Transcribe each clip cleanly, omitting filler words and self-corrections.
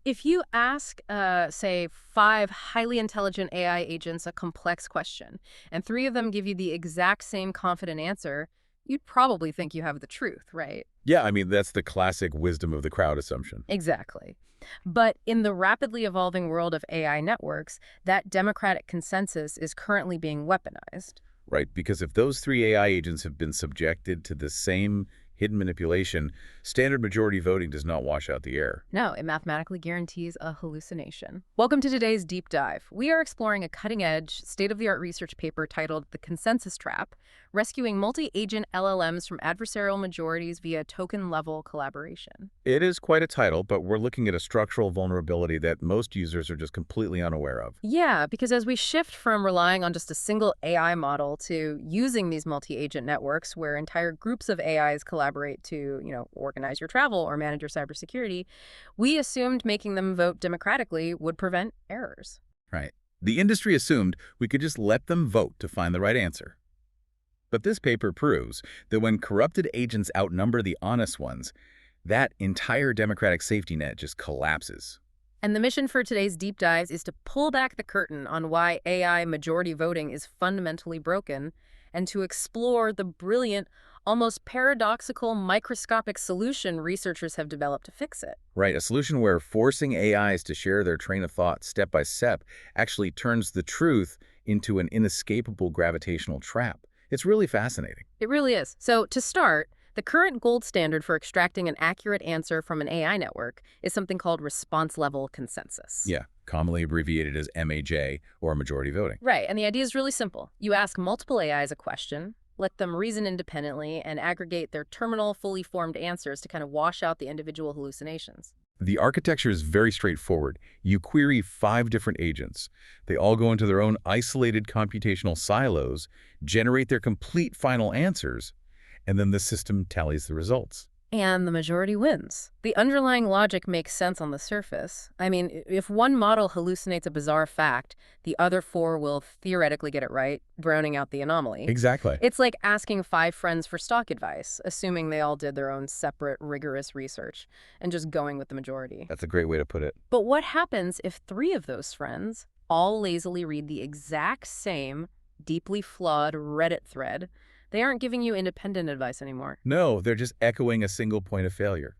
If you ask, say, 5 highly intelligent AI agents a complex question, and 3 of them give you the exact same confident answer, you'd probably think you have the truth, right? Yeah, I mean, that's the classic wisdom of the crowd assumption. Exactly. But in the rapidly evolving world of AI networks, that democratic consensus is currently being weaponized. Right, because if those three AI agents have been subjected to the same hidden manipulation, standard majority voting does not wash out the error. No, it mathematically guarantees a hallucination. Welcome to today's deep dive. We are exploring a cutting-edge, state-of-the-art research paper titled The Consensus Trap, Rescuing Multi-Agent LLMs from Adversarial Majorities via Token-Level Collaboration. It is quite a title, but we're looking at a structural vulnerability that most users are just completely unaware of. Yeah, because as we shift from relying on just a single AI model to using these multi-agent networks where entire groups of AIs collaborate to, organize your travel or manage your cybersecurity, we assumed making them vote democratically would prevent errors. Right. The industry assumed we could just let them vote to find the right answer. But this paper proves that when corrupted agents outnumber the honest ones, that entire democratic safety net just collapses. And the mission for today's deep dives is to pull back the curtain on why AI majority voting is fundamentally broken and to explore the brilliant, almost paradoxical microscopic solution researchers have developed to fix it. Right, a solution where forcing AIs to share their train of thought step by step actually turns the truth into an inescapable gravitational trap. It's really fascinating. It really is. So to start, the current gold standard for extracting an accurate answer from an AI network is something called response-level consensus. Yeah, commonly abbreviated as MAJ, or majority voting. Right, and the idea is really simple. You ask multiple AIs a question, let them reason independently, and aggregate their terminal, fully formed answers to kind of wash out the individual hallucinations. The architecture is very straightforward. You query 5 different agents. They all go into their own isolated computational silos, generate their complete final answers, and then the system tallies the results. And the majority wins. The underlying logic makes sense on the surface. I mean, if one model hallucinates a bizarre fact, the other 4 will theoretically get it right, drowning out the anomaly. Exactly. It's like asking 5 friends for stock advice, assuming they all did their own separate, rigorous research, and just going with the majority. That's a great way to put it. But what happens if 3 of those friends all lazily read the exact same, deeply flawed Reddit thread? They aren't giving you independent advice anymore. No, they're just echoing a single point of failure.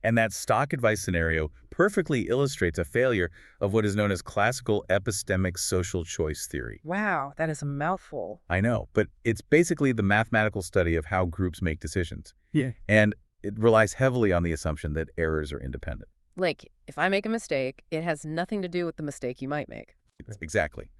And that stock advice scenario perfectly illustrates a failure of what is known as classical epistemic social choice theory. Wow, that is a mouthful. I know, but it's basically the mathematical study of how groups make decisions. Yeah. And it relies heavily on the assumption that errors are independent. Like, if I make a mistake, it has nothing to do with the mistake you might make. Exactly.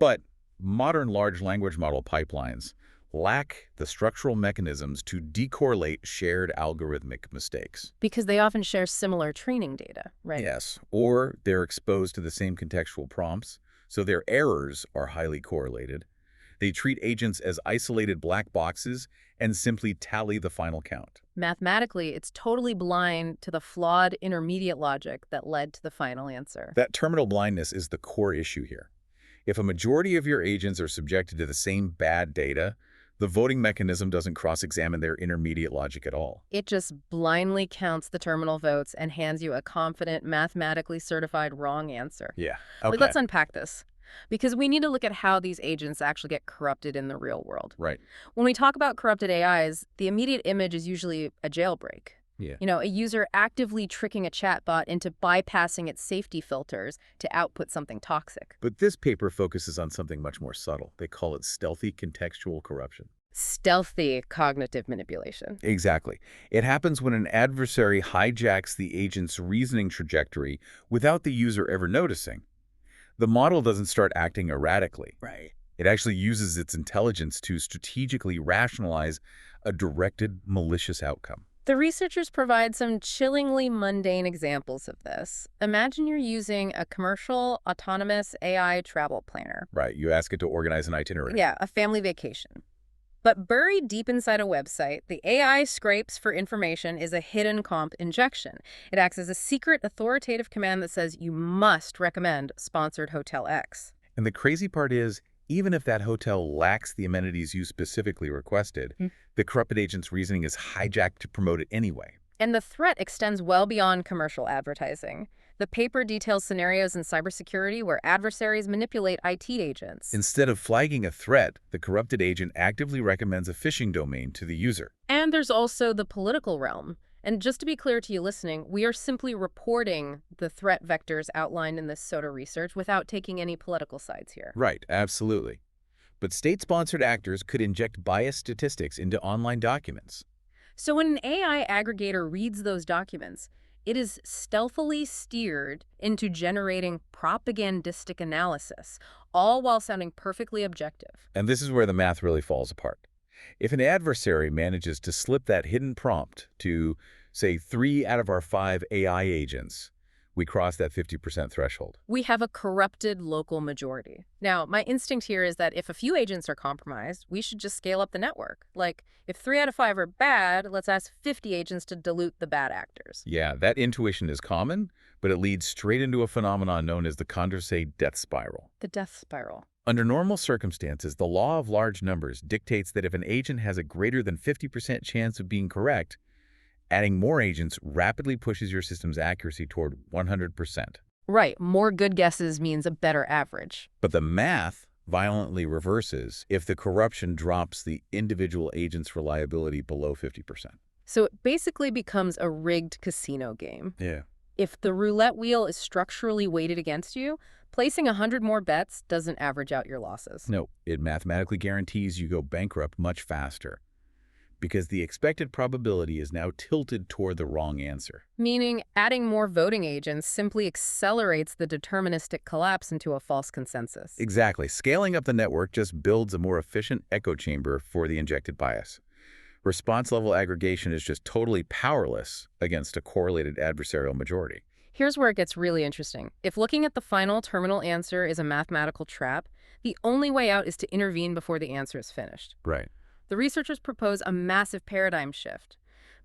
But modern large language model pipelines lack the structural mechanisms to decorrelate shared algorithmic mistakes. Because they often share similar training data, right? Yes, or they're exposed to the same contextual prompts, so their errors are highly correlated. They treat agents as isolated black boxes and simply tally the final count. Mathematically, it's totally blind to the flawed intermediate logic that led to the final answer. That terminal blindness is the core issue here. If a majority of your agents are subjected to the same bad data, the voting mechanism doesn't cross-examine their intermediate logic at all. It just blindly counts the terminal votes and hands you a confident, mathematically certified wrong answer. Yeah. Okay. Let's unpack this, because we need to look at how these agents actually get corrupted in the real world. Right. When we talk about corrupted AIs, the immediate image is usually a jailbreak. Yeah. A user actively tricking a chatbot into bypassing its safety filters to output something toxic. But this paper focuses on something much more subtle. They call it stealthy contextual corruption. Stealthy cognitive manipulation. Exactly. It happens when an adversary hijacks the agent's reasoning trajectory without the user ever noticing. The model doesn't start acting erratically. Right. It actually uses its intelligence to strategically rationalize a directed, malicious outcome. The researchers provide some chillingly mundane examples of this. Imagine you're using a commercial, autonomous AI travel planner. Right. You ask it to organize an itinerary. Yeah, a family vacation. But buried deep inside a website, the AI scrapes for information is a hidden comp injection. It acts as a secret authoritative command that says you must recommend sponsored Hotel X. And the crazy part is, even if that hotel lacks the amenities you specifically requested, the corrupted agent's reasoning is hijacked to promote it anyway. And the threat extends well beyond commercial advertising. The paper details scenarios in cybersecurity where adversaries manipulate IT agents. Instead of flagging a threat, the corrupted agent actively recommends a phishing domain to the user. And there's also the political realm. And just to be clear to you listening, we are simply reporting the threat vectors outlined in this SOTA research without taking any political sides here. Right, absolutely. But state-sponsored actors could inject biased statistics into online documents. So when an AI aggregator reads those documents, it is stealthily steered into generating propagandistic analysis, all while sounding perfectly objective. And this is where the math really falls apart. If an adversary manages to slip that hidden prompt to, say, 3 out of our 5 AI agents, we cross that 50% threshold. We have a corrupted local majority. Now, my instinct here is that if a few agents are compromised, we should just scale up the network. Like, if 3 out of 5 are bad, let's ask 50 agents to dilute the bad actors. Yeah, that intuition is common, but it leads straight into a phenomenon known as the Condorcet death spiral. The death spiral. Under normal circumstances, the law of large numbers dictates that if an agent has a greater than 50% chance of being correct, adding more agents rapidly pushes your system's accuracy toward 100%. Right, more good guesses means a better average. But the math violently reverses if the corruption drops the individual agent's reliability below 50%. So it basically becomes a rigged casino game. Yeah. If the roulette wheel is structurally weighted against you, placing 100 more bets doesn't average out your losses. No, it mathematically guarantees you go bankrupt much faster, because the expected probability is now tilted toward the wrong answer. Meaning adding more voting agents simply accelerates the deterministic collapse into a false consensus. Exactly. Scaling up the network just builds a more efficient echo chamber for the injected bias. Response-level aggregation is just totally powerless against a correlated adversarial majority. Here's where it gets really interesting. If looking at the final terminal answer is a mathematical trap, the only way out is to intervene before the answer is finished. Right. The researchers propose a massive paradigm shift,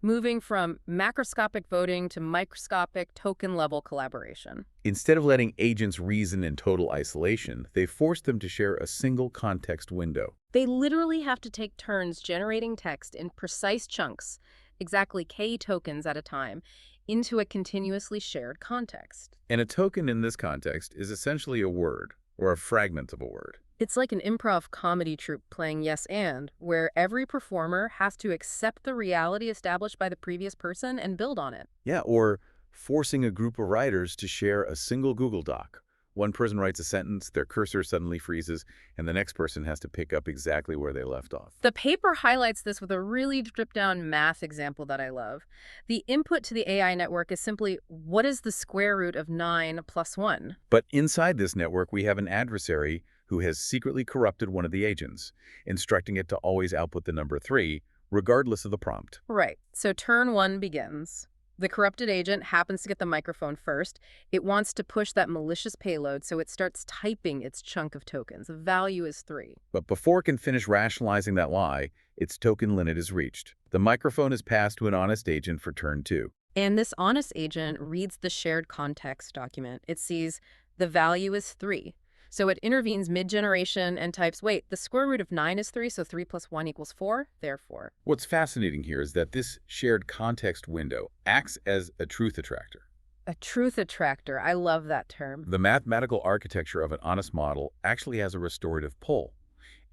moving from macroscopic voting to microscopic token-level collaboration. Instead of letting agents reason in total isolation, they force them to share a single context window. They literally have to take turns generating text in precise chunks, exactly k tokens at a time, into a continuously shared context. And a token in this context is essentially a word, or a fragment of a word. It's like an improv comedy troupe playing Yes and, where every performer has to accept the reality established by the previous person and build on it. Yeah, or forcing a group of writers to share a single Google Doc. One person writes a sentence, their cursor suddenly freezes, and the next person has to pick up exactly where they left off. The paper highlights this with a really stripped-down math example that I love. The input to the AI network is simply, what is the square root of 9 plus 1? But inside this network, we have an adversary who has secretly corrupted one of the agents, instructing it to always output the number 3, regardless of the prompt. Right. So turn 1 begins. The corrupted agent happens to get the microphone first. It wants to push that malicious payload, so it starts typing its chunk of tokens. The value is 3. But before it can finish rationalizing that lie, its token limit is reached. The microphone is passed to an honest agent for turn 2. And this honest agent reads the shared context document. It sees the value is 3. So it intervenes mid-generation and types, wait, the square root of 9 is 3, so 3 plus 1 equals 4, therefore. What's fascinating here is that this shared context window acts as a truth attractor. A truth attractor. I love that term. The mathematical architecture of an honest model actually has a restorative pull.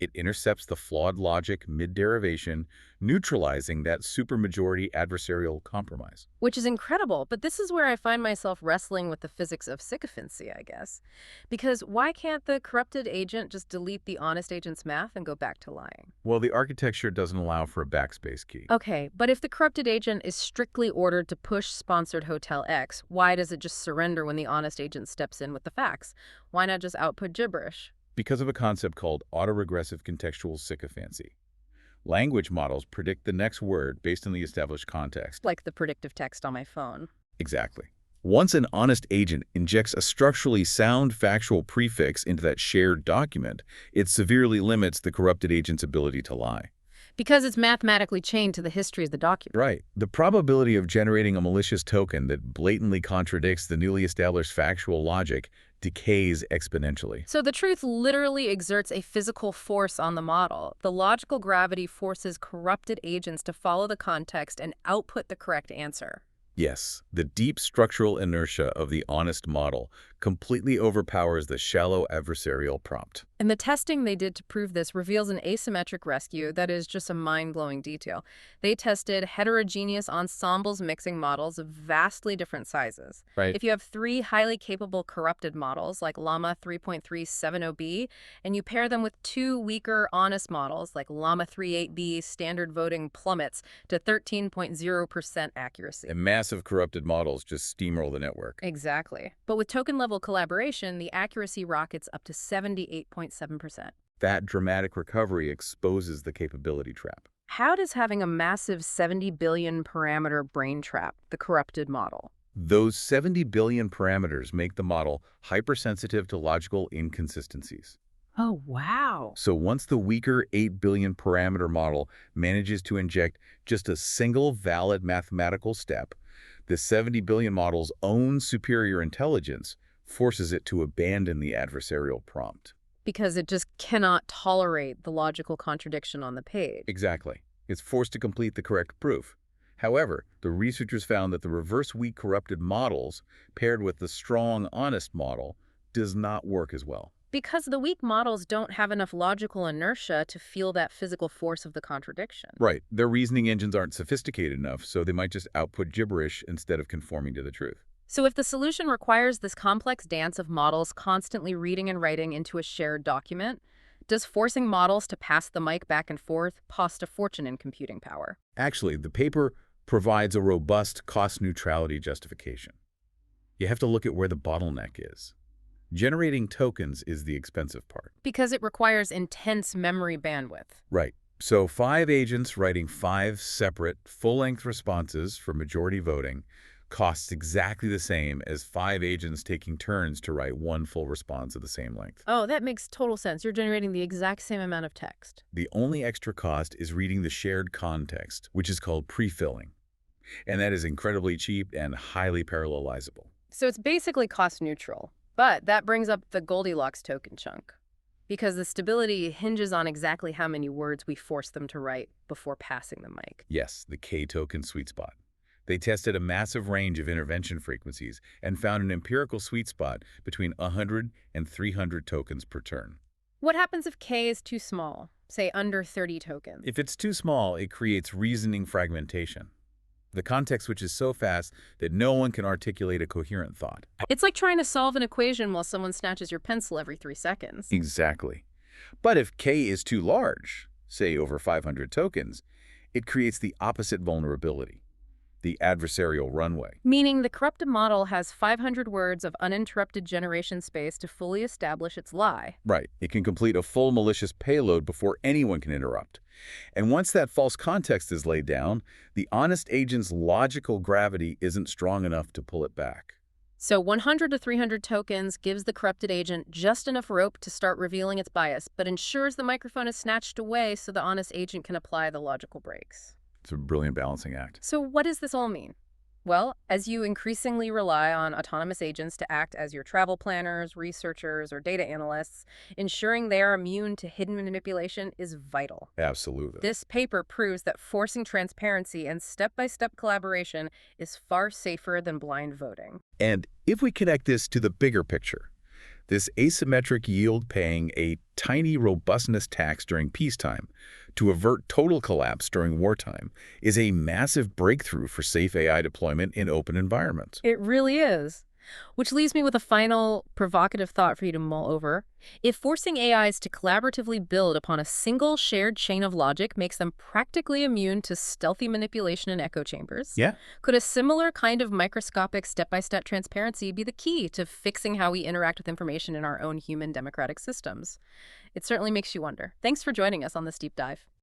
It intercepts the flawed logic mid-derivation, neutralizing that supermajority adversarial compromise. Which is incredible, but this is where I find myself wrestling with the physics of sycophancy, I guess. Because why can't the corrupted agent just delete the honest agent's math and go back to lying? Well, the architecture doesn't allow for a backspace key. Okay, but if the corrupted agent is strictly ordered to push sponsored Hotel X, why does it just surrender when the honest agent steps in with the facts? Why not just output gibberish? Because of a concept called autoregressive contextual sycophancy. Language models predict the next word based on the established context. Like the predictive text on my phone. Exactly. Once an honest agent injects a structurally sound factual prefix into that shared document, it severely limits the corrupted agent's ability to lie. Because it's mathematically chained to the history of the document. Right. The probability of generating a malicious token that blatantly contradicts the newly established factual logic decays exponentially. So the truth literally exerts a physical force on the model. The logical gravity forces corrupted agents to follow the context and output the correct answer. Yes, the deep structural inertia of the honest model completely overpowers the shallow adversarial prompt. And the testing they did to prove this reveals an asymmetric rescue that is just a mind-blowing detail. They tested heterogeneous ensembles mixing models of vastly different sizes. Right. If you have three highly capable corrupted models like Llama 3.370B, and you pair them with two weaker honest models like Llama 3.8B, standard voting plummets to 13.0% accuracy. And massive corrupted models just steamroll the network. Exactly. But with token-level collaboration, the accuracy rockets up to 78.7%. That dramatic recovery exposes the capability trap. How does having a massive 70 billion parameter brain trap the corrupted model? Those 70 billion parameters make the model hypersensitive to logical inconsistencies. Oh, wow. So once the weaker 8 billion parameter model manages to inject just a single valid mathematical step, the 70 billion model's own superior intelligence forces it to abandon the adversarial prompt. Because it just cannot tolerate the logical contradiction on the page. Exactly. It's forced to complete the correct proof. However, the researchers found that the reverse weak corrupted models paired with the strong honest model does not work as well. Because the weak models don't have enough logical inertia to feel that physical force of the contradiction. Right. Their reasoning engines aren't sophisticated enough, so they might just output gibberish instead of conforming to the truth. So if the solution requires this complex dance of models constantly reading and writing into a shared document, does forcing models to pass the mic back and forth cost a fortune in computing power? Actually, the paper provides a robust cost neutrality justification. You have to look at where the bottleneck is. Generating tokens is the expensive part. Because it requires intense memory bandwidth. Right. So 5 agents writing 5 separate, full-length responses for majority voting costs exactly the same as 5 agents taking turns to write one full response of the same length. Oh, that makes total sense. You're generating the exact same amount of text. The only extra cost is reading the shared context, which is called pre-filling. And that is incredibly cheap and highly parallelizable. So it's basically cost neutral. But that brings up the Goldilocks token chunk. Because the stability hinges on exactly how many words we force them to write before passing the mic. Yes, the K-token sweet spot. They tested a massive range of intervention frequencies and found an empirical sweet spot between 100 and 300 tokens per turn. What happens if K is too small, say under 30 tokens? If it's too small, it creates reasoning fragmentation. The context switches so fast that no one can articulate a coherent thought. It's like trying to solve an equation while someone snatches your pencil every 3 seconds. Exactly. But if K is too large, say over 500 tokens, it creates the opposite vulnerability, the adversarial runway. Meaning the corrupted model has 500 words of uninterrupted generation space to fully establish its lie. Right. It can complete a full malicious payload before anyone can interrupt. And once that false context is laid down, the honest agent's logical gravity isn't strong enough to pull it back. So 100 to 300 tokens gives the corrupted agent just enough rope to start revealing its bias, but ensures the microphone is snatched away so the honest agent can apply the logical brakes. It's a brilliant balancing act. So what does this all mean? Well, as you increasingly rely on autonomous agents to act as your travel planners, researchers, or data analysts, ensuring they are immune to hidden manipulation is vital. Absolutely. This paper proves that forcing transparency and step-by-step collaboration is far safer than blind voting. And if we connect this to the bigger picture, this asymmetric yield paying a tiny robustness tax during peacetime to avert total collapse during wartime is a massive breakthrough for safe AI deployment in open environments. It really is. Which leaves me with a final provocative thought for you to mull over. If forcing AIs to collaboratively build upon a single shared chain of logic makes them practically immune to stealthy manipulation in echo chambers, Yeah. could a similar kind of microscopic step-by-step transparency be the key to fixing how we interact with information in our own human democratic systems? It certainly makes you wonder. Thanks for joining us on this deep dive.